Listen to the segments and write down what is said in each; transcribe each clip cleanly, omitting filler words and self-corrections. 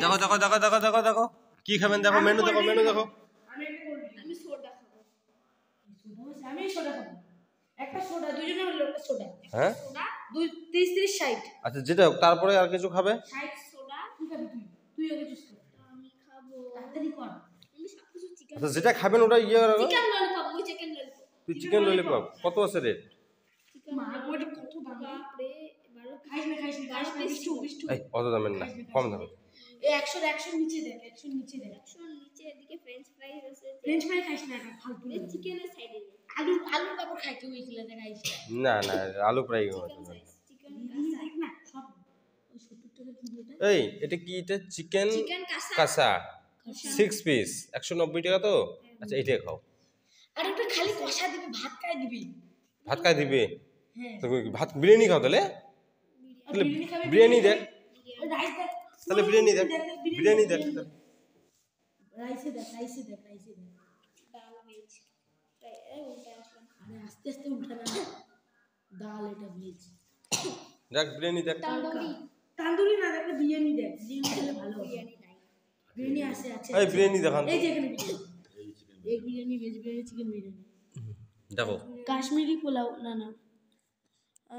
দেখো দেখো দেখো দেখো দেখো দেখো কি খাবেন দেখো মেনু দেখো মেনু দেখো। আমি সোডা খাবো। আমি সোডা খাবো। একটা সোডা দুইজনে হলো একটা সোডা। হ্যাঁ সোডা 30 30 60। আচ্ছা যেটা হোক তারপরে আর কিছু খাবে 60 সোডা তুই খাবি তুই আগে চুজ কর। আমি খাবো তাড়াতাড়ি কর। আমি সবকিছু চিকেন। আচ্ছা যেটা খাবেন ওটা ইয়ে করো। চিকেন ললিপপ ওই চিকেন ললিপপ। তুই চিকেন ললিপপ কত আছে রেট? চিকেন মা ওটা কত দাম রে? 12 খাইস না 20 এই অত দামের না কম দামে। এই 100 নিচে দেখ 100 নিচে দেখ 100 নিচে এদিকে ফ্রেঞ্চ ফ্রাইজ আছে। ফ্রেঞ্চ ফ্রাই খাইস না ফালতু এই চিকেনের সাইডে আলু তারপর খাইতে হইছিল দেখাইস না না আলু ফ্রাই চিকেন কাঁচা না সব ওই 70 টাকা কি এটা? এই এটা কি এটা চিকেন কাঁচা 6 পিস 190 টাকা তো। আচ্ছা এইটা খাও। আর একটা খালি কষা দিবি ভাত খাই দিবি। ভাত খাই দিবে? হ্যাঁ তো ভাত বিরিয়ানি খাও তাহলে? বিরিয়ানি দেখ রাইস দেখ তাহলে বিরিয়ানি দেখ বিরিয়ানি দেখ রাইসে দেখ ডাল ভেজ আরে আস্তে আস্তে উঠা না ডাল এটা ভেজ দেখ বিরিয়ানি দেখ তান্দুরি না দেখ বিরিয়ানি দেখ বিরিয়ানি খেলে ভালো বিরিয়ানি নাই বিরিয়ানি আছে এই বিরিয়ানি দেখান এই যে এখানে এই বিরিয়ানি ভেজ বিরিয়ানি চিকেন বিরিয়ানি দেখো কাশ্মীরি পোলাও না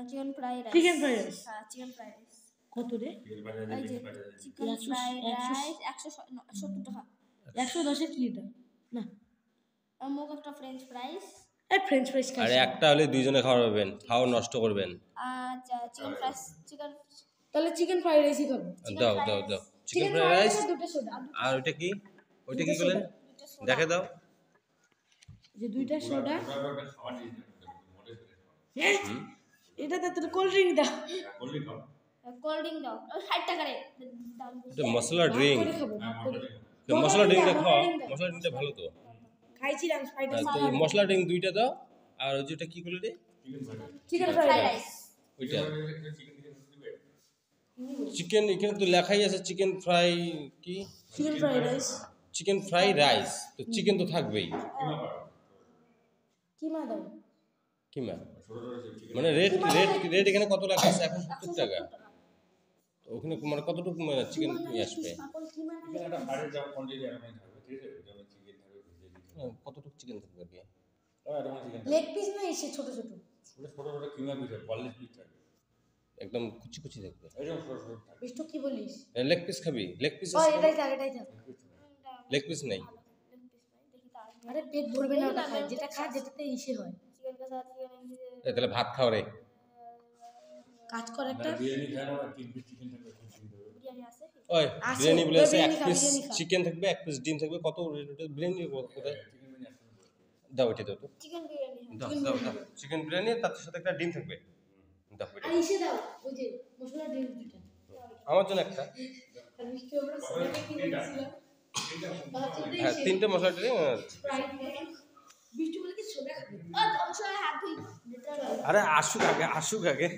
চিকেন ফ্রাই রাইস হ্যাঁ চিকেন ফ্রাই রাইস কত রে এই যে চিকেন ফ্রাই রাইস 170 টাকা 110 এর কি এটা না মুখ একটা ফ্রেঞ্চ ফ্রাইস এই ফ্রেঞ্চ ফ্রাইস খাই আরে একটা হলে দুইজনে খাওয়াবেন খাও নষ্ট করবেন। আচ্ছা চিকেন ফ্রাইস চিকেন তাহলে চিকেন ফ্রাইড রাইসই খাবো দাও দাও দাও চিকেন ফ্রাইড রাইস দুটো সোডা আর ওইটা কি করলেন দেখে দাও যে দুইটা সোডা এটা তো কোল্ড ড্রিঙ্ক দাও কোল্ড ড্রিঙ্ক দাও 60 টাকা রে দাম এটা মশলা ড্রিঙ্ক মশলা ড্রিঙ্কটা খাও মশলা ড্রিঙ্কটা ভালো তো খাইছিলাম ফ্রাইড রাইস তো মশলা ড্রিঙ্ক দুইটা দাও আর ওই যেটা কি করলে রে চিকেন ফ্রাইড রাইস ওইটা চিকেন এখানে তো লেখাই আছে চিকেন ফ্রাই কি chicken fried rice chicken fry rice তো চিকেন তো থাকবেই কিমা দাও কিমা মানে রেট এখানে কত লেখা আছে 170 টাকা তো ওখানে মানে কতটুকু চিকেন নিয়ে আসবে কতটুকু চিকেন থাকবে কি লেগ পিস না এসে ছোট ছোট কিমা পিস 42 পিস থাকে একদম কুচি কুচি থাকবে একদম ছোট ছোট থাকে বিষ্টু কি বলিস লেগ পিস খাবি লেগ পিস ও এটাই থাক লেগ পিস নাই আরে পেট ভরবে না ওটা খায় যেটা খায় যেটাতে ইসে হয় চিকেন কাঁচা চিকেন তাহলে ভাত খাও রে কাজ কর একটা বিরিয়ানি খায় না 3 পিস চিকেন থাকবে বিরিয়ানি আছে ওই আছে, বিরিয়ানি বলে আছে এক বিরিয়ানি খা, পিস বিরিয়ানি খা। চিকেন থাকবে এক পিস ডিম থাকবে কত বিরিয়ানি কোথায় দাও এটা দাও তো চিকেন বিরিয়ানি দাও দাও দাও চিকেন বিরিয়ানি তার সাথে একটা ডিম থাকবে দাও আর ইসে দাও ওই যে মশলা ড্রিঙ্ক দুটো আমার জন্য একটা আর মিষ্টি আমরা সোডা কিনে দিয়েছিলাম হ্যাঁ তিনটে মশলা ড্রিঙ্ক বিষ্টু বলে কি সোডা খাবে ও অবশ্যই হাত ধুই আরে আসুক আগে